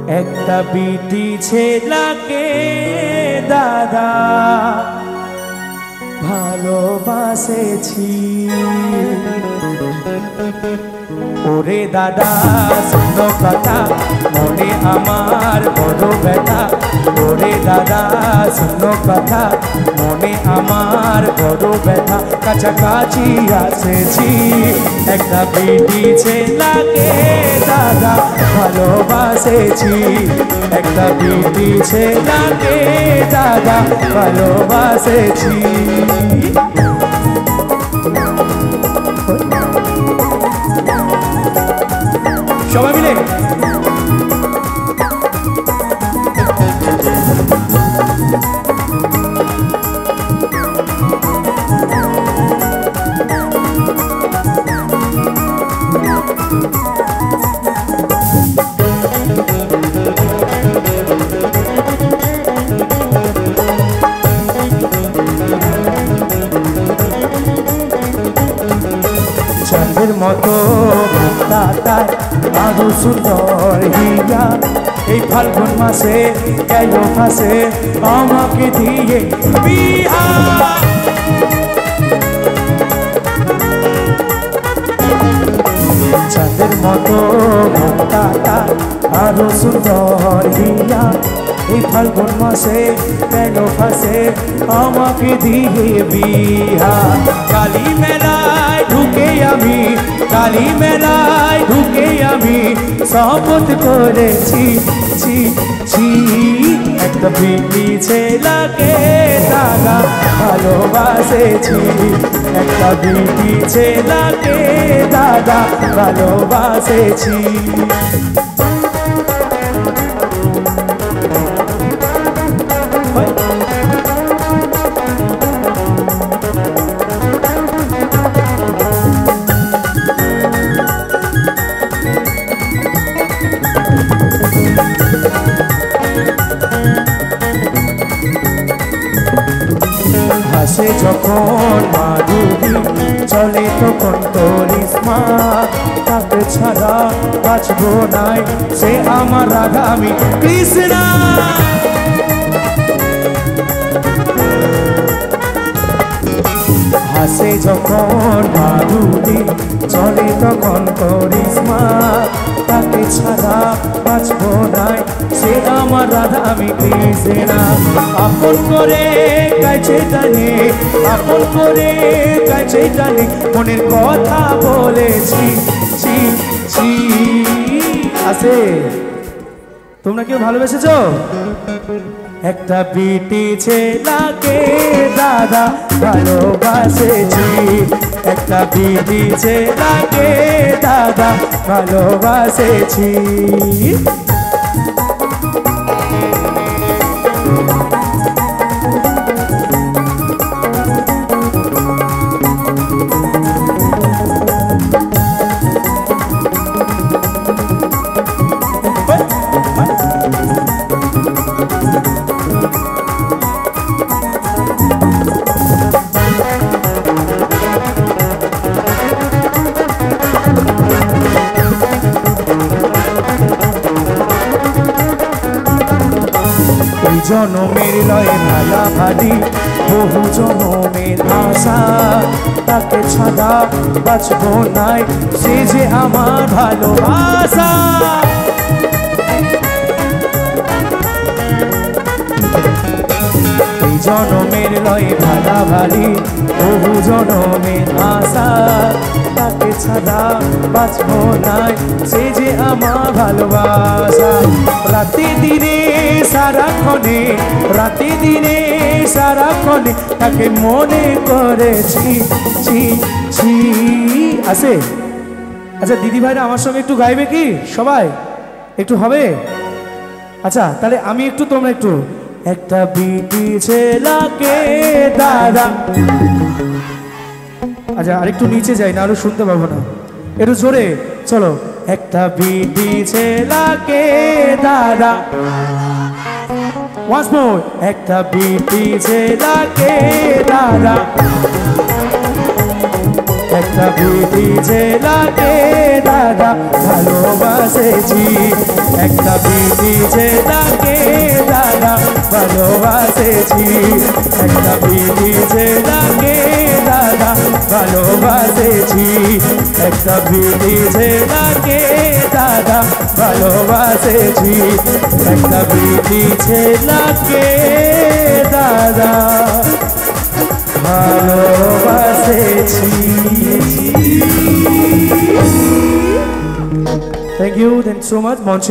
একটা বিটি ছেলাকে দাদা ভালোবাসেছি। ওরে দাদা শোনো কথা, মনে আমার বড় ব্যথা। ওরে দাদা শোনো কথা, মনে আমার বড় ব্যথা। কাছাকাছি আসেছি, একটা বিটি ছেলাকে দাদা ভালোবাসেছি। একটা বিটি ছেলাকে দাদা ভালোবাসেছি। সবাই মিলে চাঁদের মতো তার আরো সুন্দর হিয়া। এই ফাল্গুন মাসে গেল ফাঁসে আমাকে দিয়ে বিয়া। চাঁদের মতো তার আরো সুন্দর হিয়া। এই ফাল্গুন মাসে গেল ফাঁসে আমাকে দিয়ে বিয়া। কালী মেলায় ঢুকে আমি, কালী মেলায় ঢুকে আমি শপথ করেছি ছি ছি। একটা বিটি ছেলাকে দাদা ভালোবাসেছি। একটা বিটি ছেলাকে দাদা ভালোবাসেছি। হাসে যখন মাধুরী, চলে তখন করিশ্মা। তাকে ছাড়া বাঁচবো নাই, সে আমার রাধা আমি কৃষ্ণা। হাসে যখন মাধুরী, চলে তখন করিশ্মা। তাকে ছাড়া বাঁচবো নাই, সে আমার রাধা আমি কৃষ্ণা। আপন করে কাছে টানে, আপন করে কাছে টানে মনের কথা বলেছি ছি ছি। আছে তোমরা কেউ ভালোবেসেছো? একটা বিটি ছেলাকে দাদা ভালোবাসেছি। একটা বিটি ছেলাকে দাদা ভালোবাসেছি। জনমের লয়ে ভালা ভালি, বহু জনমের আশা। তাকে ছাড়া বাঁচবো নাই, সে যে আমার ভালোবাসা। এই জনমের লয়ে ভালা ভালি, বহু জনমের আশা। তাকে ছাড়া বাঁচবো নাই, সে যে আমার ভালোবাসা। রাতে দিনে সারাক্ষণে, রাতে দিনে সারাক্ষণে তাকে মনে করেছি ছি ছি। আছে আচ্ছা দিদি ভাইরা আমার সঙ্গে একটু গাইবে কি সবাই? একটু হবে? আচ্ছা তাহলে আমি একটু, তোমরা একটু। একটা বিটি ছেলাকে দাদা। আচ্ছা আরেকটু নিচে যাই, না আরো শুনতে পাবো না, একটু জোরে চলো। একটা বিটি ছেলাকে দাদা, once more। একটা বিটি ছেলাকে দাদা একটা বিধি জেলাকে দাদা ভালোবাসেছি একটা বিধি জেলাকে দাদা ভালোবাসেছি একটা বিধি জেলাকে দাদা ভালোবাসেছি একটা বিধি জেলাকে দাদা ভালোবাসেছি একটা বিধি জেলাকে দাদা ভালোবাসেছি Thank you so much.